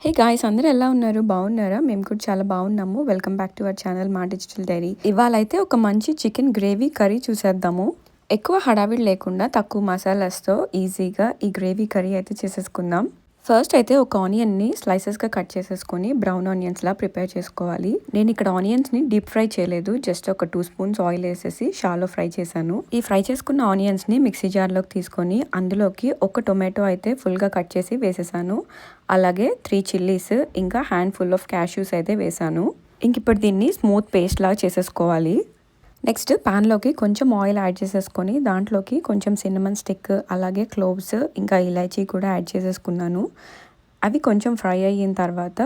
Hey guys, అందరూ ఎలా ఉన్నారు? బాగున్నారా? మేము కూడా చాలా బాగున్నాము. Welcome back to our channel మా డిజిటల్ డైరీ. ఇవాళ అయితే ఒక మంచి చికెన్ గ్రేవీ కర్రీ చూసేద్దాము. ఎక్కువ హడావిడి లేకుండా తక్కువ మసాలాస్తో ఈజీగా ఈ గ్రేవీ కర్రీ అయితే చేసేసుకుందాం. ఫస్ట్ అయితే ఒక ఆనియన్ని స్లైసెస్గా కట్ చేసేసుకొని బ్రౌన్ ఆనియన్స్లా ప్రిపేర్ చేసుకోవాలి. నేను ఇక్కడ ఆనియన్స్ని డీప్ ఫ్రై చేయలేదు, జస్ట్ ఒక 2 స్పూన్స్ ఆయిల్ వేసేసి షాలో ఫ్రై చేశాను. ఈ ఫ్రై చేసుకున్న ఆనియన్స్ని మిక్సీ జార్లోకి తీసుకొని అందులోకి ఒక టొమాటో అయితే ఫుల్గా కట్ చేసి వేసేసాను. అలాగే 3 చిల్లీస్ ఇంకా హ్యాండ్ ఫుల్ ఆఫ్ క్యాష్యూస్ అయితే వేసాను. ఇంక ఇప్పుడు దీన్ని స్మూత్ పేస్ట్ లాగా చేసేసుకోవాలి. నెక్స్ట్ ప్యాన్లోకి కొంచెం ఆయిల్ యాడ్ చేసేసుకొని దాంట్లోకి కొంచెం సిన్నమన్ స్టిక్, అలాగే క్లోవ్స్ ఇంకా ఇలాచీ కూడా యాడ్ చేసేసుకున్నాను. అవి కొంచెం ఫ్రై అయిన తర్వాత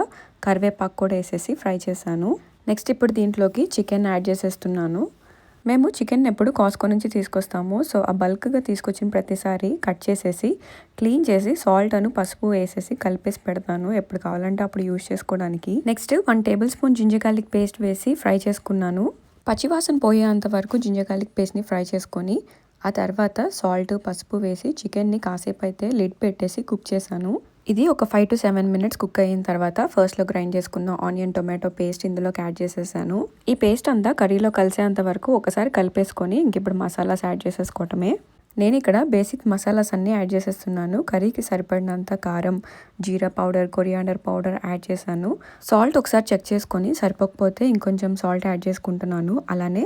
కరివేపాకు కూడా వేసేసి ఫ్రై చేశాను. నెక్స్ట్ ఇప్పుడు దీంట్లోకి చికెన్ యాడ్ చేసేస్తున్నాను. మేము చికెన్ ఎప్పుడు కాస్కో నుంచి తీసుకొస్తాము. సో ఆ బల్క్గా తీసుకొచ్చిన ప్రతిసారి కట్ చేసేసి క్లీన్ చేసి సాల్ట్ అను పసుపు వేసేసి కలిపేసి పెడతాను, ఎప్పుడు కావాలంటే అప్పుడు యూజ్ చేసుకోవడానికి. Next 1 tablespoon ginger garlic paste వేసి ఫ్రై చేసుకున్నాను. పచ్చివాసన పోయేంత వరకు జింజర్ గార్లిక్ పేస్ట్ని ఫ్రై చేసుకొని ఆ తర్వాత సాల్ట్ పసుపు వేసి చికెన్ని కాసేపు అయితే లిడ్ పెట్టేసి కుక్ చేశాను. ఇది ఒక 5 to 7 మినిట్స్ కుక్ అయిన తర్వాత ఫస్ట్లో గ్రైండ్ చేసుకున్న ఆనియన్ టొమాటో పేస్ట్ ఇందులోకి యాడ్ చేసేసాను. ఈ పేస్ట్ అంతా కర్రీలో కలిసేంత వరకు ఒకసారి కలిపేసుకొని ఇంక ఇప్పుడు మసాలాస్ యాడ్ చేసేసుకోవటమే. నేను ఇక్కడ బేసిక్ మసాలాస్ అన్నీ యాడ్ చేసేస్తున్నాను. కర్రీకి సరిపడినంత కారం, జీరా పౌడర్, కొరియాండర్ పౌడర్ యాడ్ చేశాను. సాల్ట్ ఒకసారి చెక్ చేసుకొని సరిపోకపోతే ఇంకొంచెం సాల్ట్ యాడ్ చేసుకుంటున్నాను. అలానే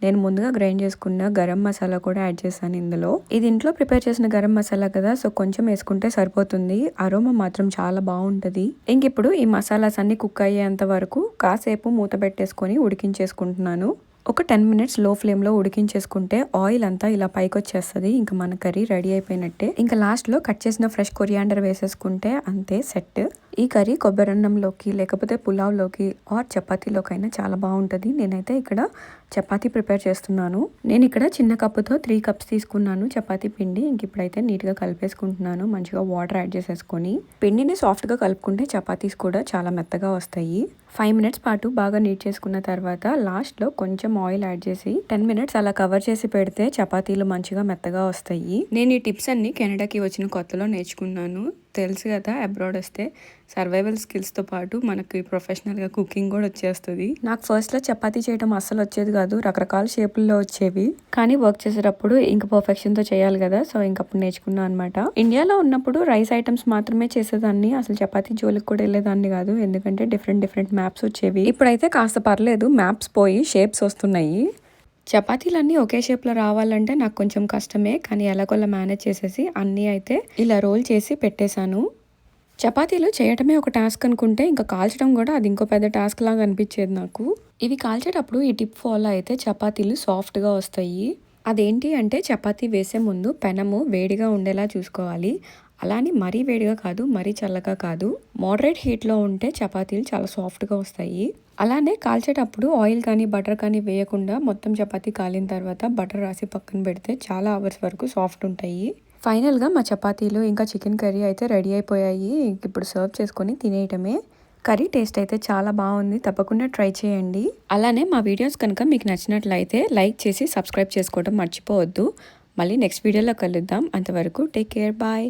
నేను ముందుగా గ్రైండ్ చేసుకున్న గరం మసాలా కూడా యాడ్ చేశాను ఇందులో. ఇది ఇంట్లో ప్రిపేర్ చేసిన గరం మసాలా కదా, సో కొంచెం వేసుకుంటే సరిపోతుంది. అరోమా మాత్రం చాలా బాగుంటుంది. ఇంక ఇప్పుడు ఈ మసాలాస్ అన్ని కుక్ అయ్యేంత వరకు కాసేపు మూత పెట్టేసుకొని ఉడికించేసుకుంటున్నాను. ఒక 10 మినిట్స్ లో ఫ్లేమ్లో ఉడికించేసుకుంటే ఆయిల్ అంతా ఇలా పైకి వచ్చేస్తుంది. ఇంకా మన కర్రీ రెడీ అయిపోయినట్టే. ఇంకా లాస్ట్లో కట్ చేసిన ఫ్రెష్ కొరియాండర్ వేసేసుకుంటే అంతే సెట్. ఈ కర్రీ కొబ్బరన్నంలోకి లేకపోతే పులావ్లోకి ఆర్ చపాతీలోకైనా చాలా బాగుంటుంది. నేనైతే ఇక్కడ చపాతీ ప్రిపేర్ చేస్తున్నాను. నేను ఇక్కడ చిన్న కప్పుతో 3 కప్స్ తీసుకున్నాను చపాతీ పిండి. ఇంక ఇప్పుడైతే నీట్గా కలిపేసుకుంటున్నాను. మంచిగా వాటర్ యాడ్ చేసేసుకొని పిండిని సాఫ్ట్గా కలుపుకుంటే చపాతీస్ కూడా చాలా మెత్తగా వస్తాయి. 5 మినిట్స్ పాటు బాగా నీట్ చేసుకున్న తర్వాత లాస్ట్లో కొంచెం ఆయిల్ యాడ్ చేసి 10 మినిట్స్ అలా కవర్ చేసి పెడితే చపాతీలు మంచిగా మెత్తగా వస్తాయి. నేను ఈ టిప్స్ అన్ని కెనడాకి వచ్చిన కొత్తలో నేర్చుకున్నాను. తెలుసు కదా, అబ్రాడ్ వస్తే సర్వైవల్ స్కిల్స్తో పాటు మనకి ప్రొఫెషనల్గా కుకింగ్ కూడా వచ్చేస్తుంది. నాకు ఫస్ట్లో చపాతీ చేయడం అస్సలు వచ్చేది కాదు, రకరకాల షేపుల్లో వచ్చేవి. కానీ వర్క్ చేసేటప్పుడు ఇంకా పర్ఫెక్షన్తో చేయాలి కదా, సో ఇంకప్పుడు నేర్చుకున్నాను అనమాట. ఇండియాలో ఉన్నప్పుడు రైస్ ఐటమ్స్ మాత్రమే చేసేదాన్ని, అసలు చపాతీ జోలికి కూడా వెళ్ళేదాన్ని కాదు, ఎందుకంటే డిఫరెంట్ మ్యాప్స్ వచ్చేవి. ఇప్పుడైతే కాస్త పర్లేదు, మ్యాప్స్ పోయి షేప్స్ వస్తున్నాయి. చపాతీలన్నీ ఒకే షేప్లో రావాలంటే నాకు కొంచెం కష్టమే, కానీ ఎలాగోలా మేనేజ్ చేసేసి అన్నీ అయితే ఇలా రోల్ చేసి పెట్టేశాను. చపాతీలు చేయటమే ఒక టాస్క్ అనుకుంటే ఇంకా కాల్చడం కూడా అది ఇంకో పెద్ద టాస్క్ లాగా అనిపించేది నాకు. ఇవి కాల్చేటప్పుడు ఈ టిప్ ఫాలో అయితే చపాతీలు సాఫ్ట్గా వస్తాయి. అదేంటి అంటే చపాతీ వేసే ముందు పెనము వేడిగా ఉండేలా చూసుకోవాలి. అలానే మరీ వేడిగా కాదు, మరీ చల్లగా కాదు, మోడరేట్ హీట్లో ఉంటే చపాతీలు చాలా సాఫ్ట్గా వస్తాయి. అలానే కాల్చేటప్పుడు ఆయిల్ కానీ బటర్ కానీ వేయకుండా మొత్తం చపాతీ కాలిన తర్వాత బటర్ రాసి పక్కన పెడితే చాలా అవర్స్ వరకు సాఫ్ట్ ఉంటాయి. ఫైనల్గా మా చపాతీలు ఇంకా చికెన్ కర్రీ అయితే రెడీ అయిపోయాయి. ఇప్పుడు సర్వ్ చేసుకొని తినేయటమే. కర్రీ టేస్ట్ అయితే చాలా బాగుంది, తప్పకుండా ట్రై చేయండి. అలానే మా వీడియోస్ కనుక మీకు నచ్చినట్లయితే లైక్ చేసి సబ్స్క్రైబ్ చేసుకోవడం మర్చిపోవద్దు. మళ్ళీ నెక్స్ట్ వీడియోలో కలుద్దాం. అంతవరకు టేక్ కేర్, బాయ్.